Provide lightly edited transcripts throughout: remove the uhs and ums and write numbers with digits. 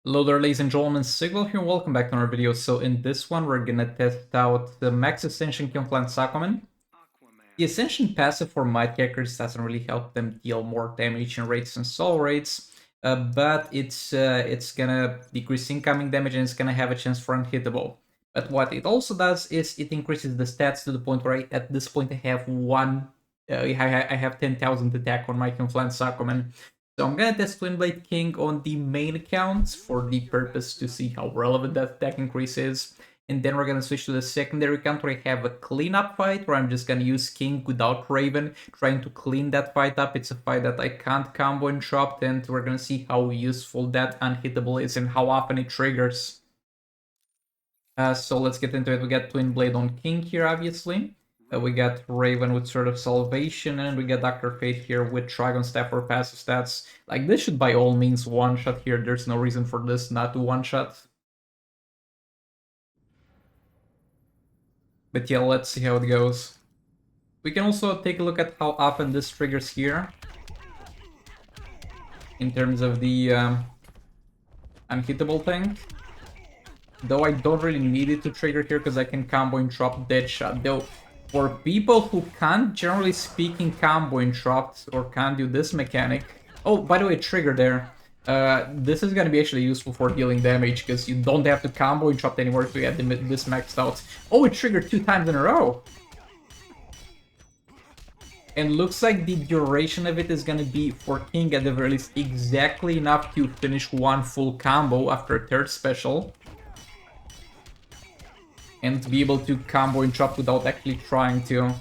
Hello there, ladies and gentlemen, Signal here, welcome back to our video. So in this one, we're gonna test out the Max Ascension Conflant Aquaman. The Ascension passive for Might Hackers doesn't really help them deal more damage and rates and soul rates, but it's gonna decrease incoming damage and it's gonna have a chance for unhittable. But what it also does is it increases the stats to the point where at this point I have I have 10,000 attack on my Conflant Aquaman. So I'm gonna test Twin Blade King on the main account for the purpose to see how relevant that attack increase is. And then we're gonna switch to the secondary account where I have a cleanup fight where I'm just gonna use King without Raven, trying to clean that fight up. It's a fight that I can't combo and drop, and we're gonna see how useful that unhittable is and how often it triggers. So let's get into it. We got Twin Blade on King here, obviously. We got Raven with Sword of Salvation, and we got Dr. Fate here with Dragon Staff for passive stats. Like, this should by all means one-shot here. There's no reason for this not to one-shot. But yeah, let's see how it goes. We can also take a look at how often this triggers here. In terms of the unhittable thing. Though I don't really need it to trigger here because I can combo and drop Deadshot. Though, for people who can't, generally speaking, combo and drop or can't do this mechanic... Oh, by the way, trigger there. This is gonna be actually useful for dealing damage because you don't have to combo and drop anymore to get this maxed out. Oh, it triggered 2 times in a row! And looks like the duration of it is gonna be, for King at the very least, exactly enough to finish one full combo after a third special. And to be able to combo and chop without actually trying to.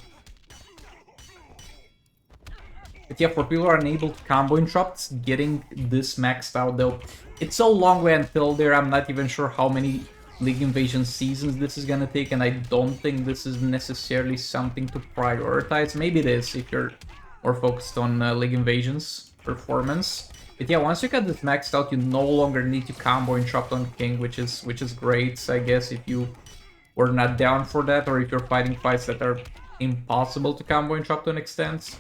But yeah, for people who are unable to combo and chop, getting this maxed out though, it's a long way until there. I'm not even sure how many League Invasion seasons this is gonna take, and I don't think this is necessarily something to prioritize. Maybe it is if you're more focused on League Invasion's performance. But yeah, once you got this maxed out, you no longer need to combo and chop on King, which is great, I guess, if you were not down for that, or if you're fighting fights that are impossible to combo and chop to an extent.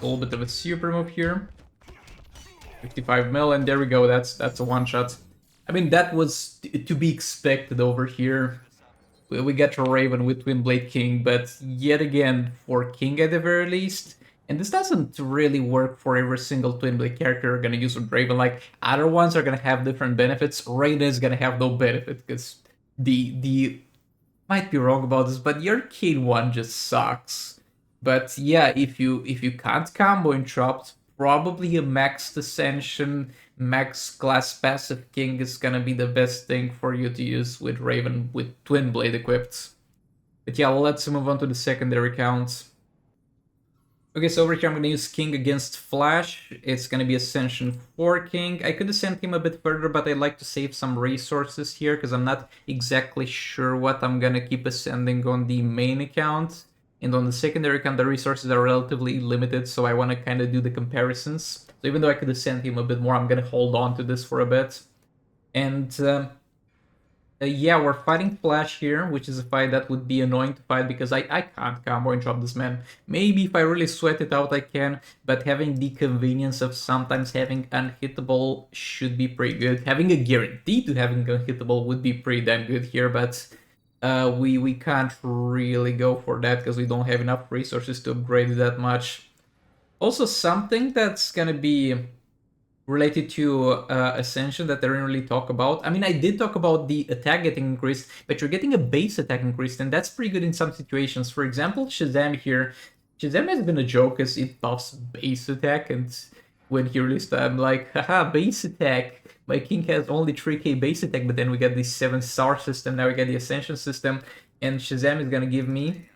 A little bit of a super move here. 55 mil, and there we go, that's a one-shot. I mean, that was to be expected over here. We get Raven with Twin Blade King, but yet again, for King at the very least, and this doesn't really work for every single Twin Blade character you're gonna use with Raven. Like, other ones are gonna have different benefits. Raven is gonna have no benefit, because the might be wrong about this, but the arcade one just sucks. But yeah, if you can't combo and chopped, probably a maxed Ascension, max class passive King is gonna be the best thing for you to use with Raven with Twin Blade equipped. But yeah, let's move on to the secondary count. Okay, so over here I'm gonna use King against Flash. It's gonna be Ascension 4 King. I could have sent him a bit further, but I like to save some resources here because I'm not exactly sure what I'm gonna keep ascending on the main account. And on the secondary account, the resources are relatively limited, so I want to kind of do the comparisons. So even though I could have sent him a bit more, I'm gonna hold on to this for a bit. And yeah, we're fighting Flash here, which is a fight that would be annoying to fight because I can't combo and drop this man. Maybe if I really sweat it out I can, but having the convenience of sometimes having unhittable should be pretty good. Having a guarantee to having unhittable would be pretty damn good here, but we can't really go for that because we don't have enough resources to upgrade it that much. Also, something that's gonna be related to Ascension that I didn't really talk about. I mean, I did talk about the attack getting increased, but you're getting a base attack increased, and that's pretty good in some situations. For example, Shazam here. Shazam has been a joke as it buffs base attack, and when he released that, I'm like, haha, base attack. My King has only 3k base attack, but then we get the 7-star system, now we get the Ascension system, and Shazam is gonna give me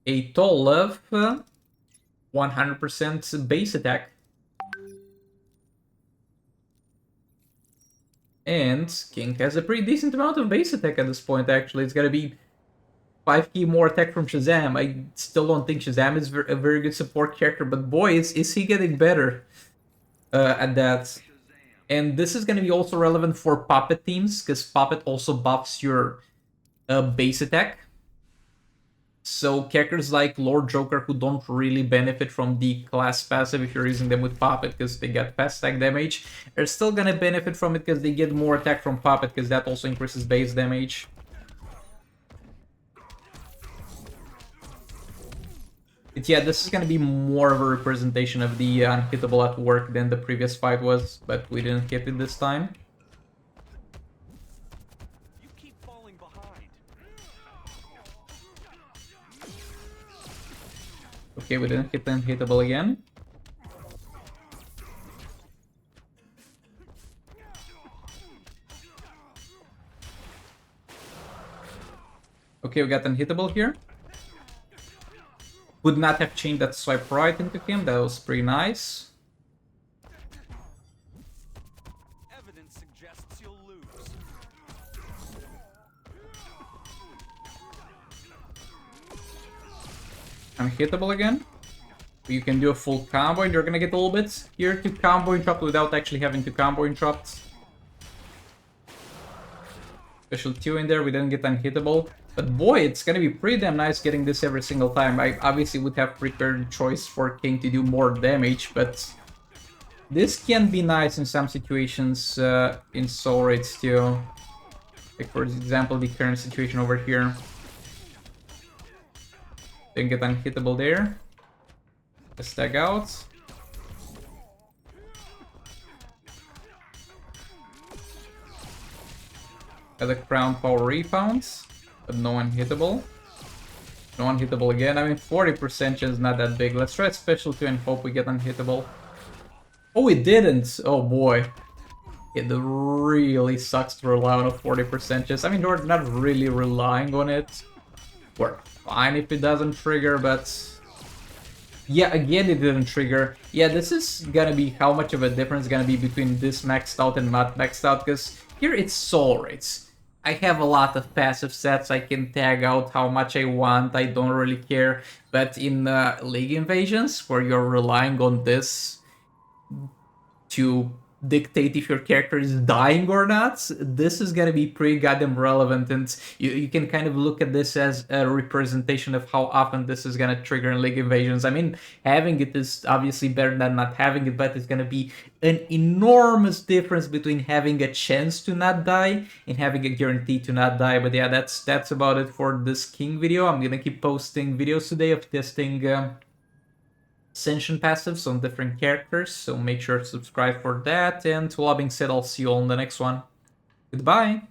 a total of 100% base attack. And King has a pretty decent amount of base attack at this point, actually. It's gonna be 5k more attack from Shazam. I still don't think Shazam is a very good support character, but boy, is he getting better at that. And this is going to be also relevant for Puppet teams, because Puppet also buffs your base attack. So characters like Lord Joker, who don't really benefit from the class passive if you're using them with Puppet because they get fast attack damage, are still gonna benefit from it because they get more attack from Puppet because that also increases base damage. But yeah, this is gonna be more of a representation of the unhittable at work than the previous fight was, but we didn't hit it this time. Okay, we didn't hit the unhittable again. Okay, we got unhittable here. Would not have changed that swipe right into him, that was pretty nice. Evidence suggests you'll lose. Unhittable again. You can do a full combo and you're gonna get a little bit here to combo interrupt without actually having to combo interrupt. Special 2 in there, we didn't get unhittable. But boy, it's gonna be pretty damn nice getting this every single time. I obviously would have prepared choice for King to do more damage, but this can be nice in some situations in soul rates too. Like for example, the current situation over here. Didn't get unhittable there. Let's tag out. Got a crown power rebounds, but no unhittable. No unhittable again. I mean, 40% chance is not that big. Let's try special 2 and hope we get unhittable. Oh, we didn't! Oh boy. It really sucks to rely on a 40% chance. I mean, we're not really relying on it. We're fine if it doesn't trigger, but... yeah, again, it didn't trigger. Yeah, this is gonna be how much of a difference gonna be between this maxed out and not maxed out, because here it's soul rates. I have a lot of passive sets, I can tag out how much I want, I don't really care. But in League Invasions, where you're relying on this to dictate if your character is dying or not, this is gonna be pretty goddamn relevant, and you can kind of look at this as a representation of how often this is gonna trigger in League Invasions. I mean, having it is obviously better than not having it, but it's gonna be an enormous difference between having a chance to not die and having a guarantee to not die. But yeah, that's about it for this King video. I'm gonna keep posting videos today of testing Ascension passives on different characters, so make sure to subscribe for that, and with all that being said, I'll see you all in the next one. Goodbye!